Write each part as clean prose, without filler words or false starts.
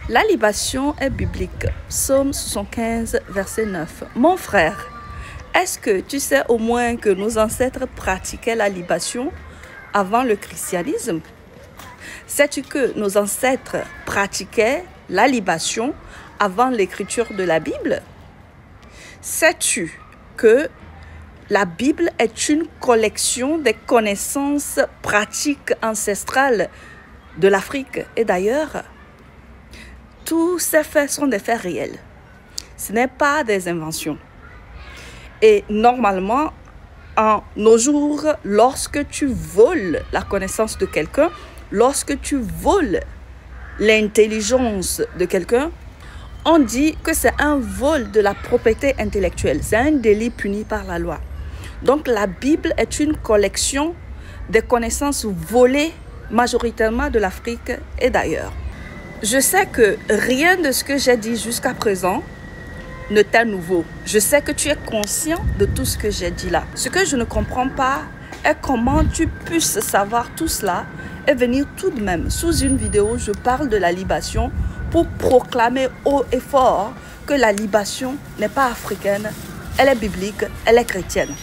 La libation est biblique. Psaume 75, verset 9. Mon frère, est-ce que tu sais au moins que nos ancêtres pratiquaient la libation avant le christianisme? Sais-tu que nos ancêtres pratiquaient la libation avant l'écriture de la Bible? Sais-tu que la Bible est une collection des connaissances pratiques ancestrales de l'Afrique et d'ailleurs? Tous ces faits sont des faits réels. Ce n'est pas des inventions. Et normalement, en nos jours, lorsque tu voles la connaissance de quelqu'un, lorsque tu voles l'intelligence de quelqu'un, on dit que c'est un vol de la propriété intellectuelle. C'est un délit puni par la loi. Donc la Bible est une collection des connaissances volées majoritairement de l'Afrique et d'ailleurs. Je sais que rien de ce que j'ai dit jusqu'à présent ne t'est nouveau. Je sais que tu es conscient de tout ce que j'ai dit là. Ce que je ne comprends pas est comment tu puisses savoir tout cela et venir tout de même sous une vidéo, je parle de la libation pour proclamer haut et fort que la libation n'est pas africaine, elle est biblique, elle est chrétienne.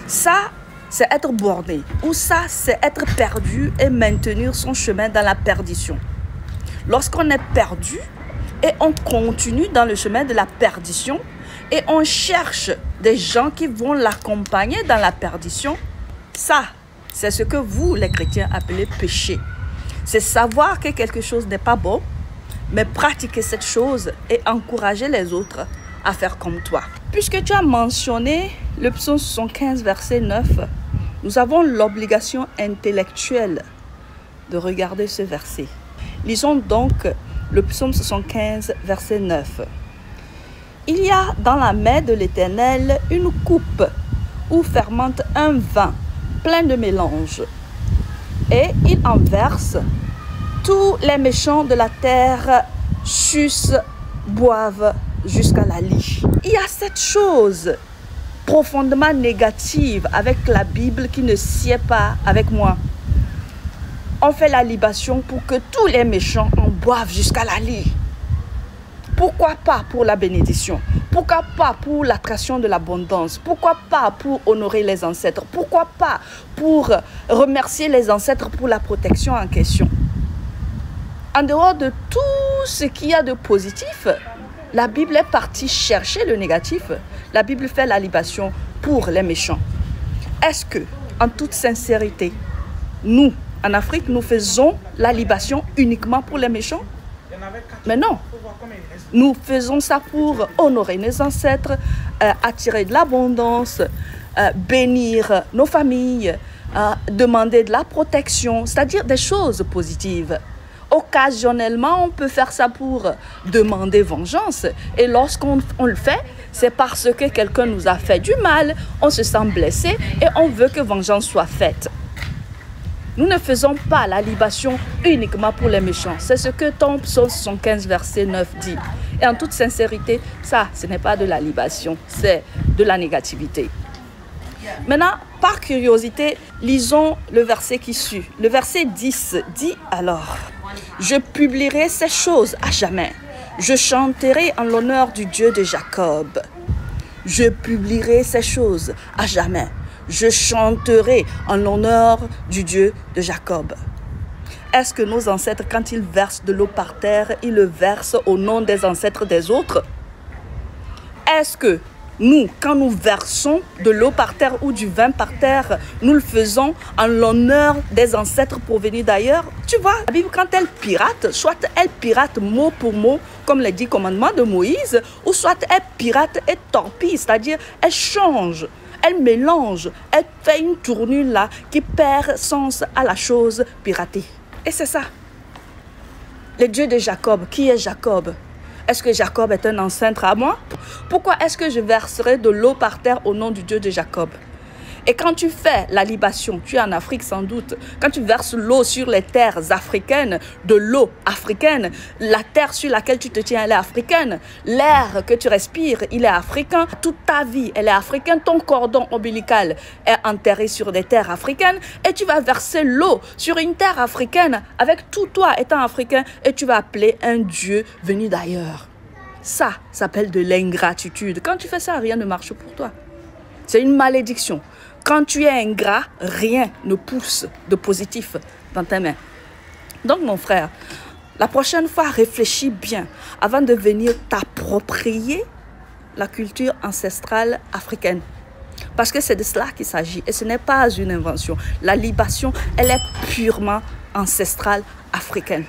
Ça, c'est être borné, ou ça, c'est être perdu et maintenir son chemin dans la perdition. Lorsqu'on est perdu et on continue dans le chemin de la perdition et on cherche des gens qui vont l'accompagner dans la perdition, ça, c'est ce que vous, les chrétiens, appelez péché. C'est savoir que quelque chose n'est pas bon, mais pratiquer cette chose et encourager les autres à faire comme toi. Puisque tu as mentionné le psaume 75, verset 9, nous avons l'obligation intellectuelle de regarder ce verset. Lisons donc le psaume 75, verset 9. Il y a dans la main de l'Éternel une coupe où fermente un vin plein de mélange. Et il en verse. Tous les méchants de la terre sucent, boivent jusqu'à la lie. Il y a cette chose profondément négative avec la Bible qui ne sied pas avec moi. On fait la libation pour que tous les méchants en boivent jusqu'à la lie. Pourquoi pas pour la bénédiction? Pourquoi pas pour l'attraction de l'abondance? Pourquoi pas pour honorer les ancêtres? Pourquoi pas pour remercier les ancêtres pour la protection en question? En dehors de tout ce qu'il y a de positif, la Bible est partie chercher le négatif. La Bible fait la libation pour les méchants. Est-ce que, en toute sincérité, nous, en Afrique, nous faisons la libation uniquement pour les méchants? Mais non. Nous faisons ça pour honorer nos ancêtres, attirer de l'abondance, bénir nos familles, demander de la protection, c'est-à-dire des choses positives. Occasionnellement, on peut faire ça pour demander vengeance. Et lorsqu'on le fait, c'est parce que quelqu'un nous a fait du mal, on se sent blessé et on veut que vengeance soit faite. Nous ne faisons pas la libation uniquement pour les méchants. C'est ce que ton psaume 75, verset 9 dit. Et en toute sincérité, ça, ce n'est pas de la libation, c'est de la négativité. Maintenant, par curiosité, lisons le verset qui suit. Le verset 10 dit alors: « Je publierai ces choses à jamais. Je chanterai en l'honneur du Dieu de Jacob. Je publierai ces choses à jamais. Je chanterai en l'honneur du Dieu de Jacob. » Est-ce que nos ancêtres, quand ils versent de l'eau par terre, ils le versent au nom des ancêtres des autres? Est-ce que nous, quand nous versons de l'eau par terre ou du vin par terre, nous le faisons en l'honneur des ancêtres provenus d'ailleurs? Tu vois, la Bible, quand elle pirate, soit elle pirate mot pour mot, comme les 10 commandements de Moïse, ou soit elle pirate et torpille, c'est-à-dire elle change. Elle mélange, elle fait une tournure là qui perd sens à la chose piratée. Et c'est ça. Le Dieu de Jacob, qui est Jacob? Est-ce que Jacob est un ancêtre à moi? Pourquoi est-ce que je verserai de l'eau par terre au nom du Dieu de Jacob? Et quand tu fais la libation, tu es en Afrique sans doute, quand tu verses l'eau sur les terres africaines, de l'eau africaine, la terre sur laquelle tu te tiens, elle est africaine. L'air que tu respires, il est africain. Toute ta vie, elle est africaine. Ton cordon ombilical est enterré sur des terres africaines. Et tu vas verser l'eau sur une terre africaine avec tout toi étant africain. Et tu vas appeler un Dieu venu d'ailleurs. Ça s'appelle de l'ingratitude. Quand tu fais ça, rien ne marche pour toi. C'est une malédiction. Quand tu es ingrat, rien ne pousse de positif dans tes mains. Donc, mon frère, la prochaine fois, réfléchis bien avant de venir t'approprier la culture ancestrale africaine. Parce que c'est de cela qu'il s'agit et ce n'est pas une invention. La libation, elle est purement ancestrale africaine.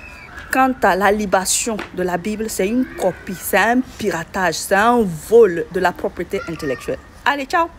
Quant à la libation de la Bible, c'est une copie, c'est un piratage, c'est un vol de la propriété intellectuelle. Allez, ciao!